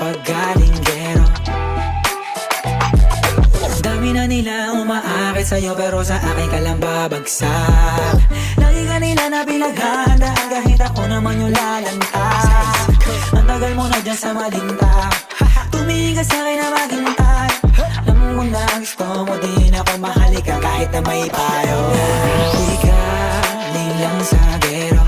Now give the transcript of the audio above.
paggalinggero. Dami na nila umaakit sa'yo pero sa akin ka lang babagsak. Lagi ka nila na pinaghahandaan kahit ako naman yung lalantad. Ang tagal mo na dyan sa malinta, tumingin ka sa'kin na maghintay. Alam mo na gusto mo din ako mahalikan kahit na may payo. Di galing lang sa gero,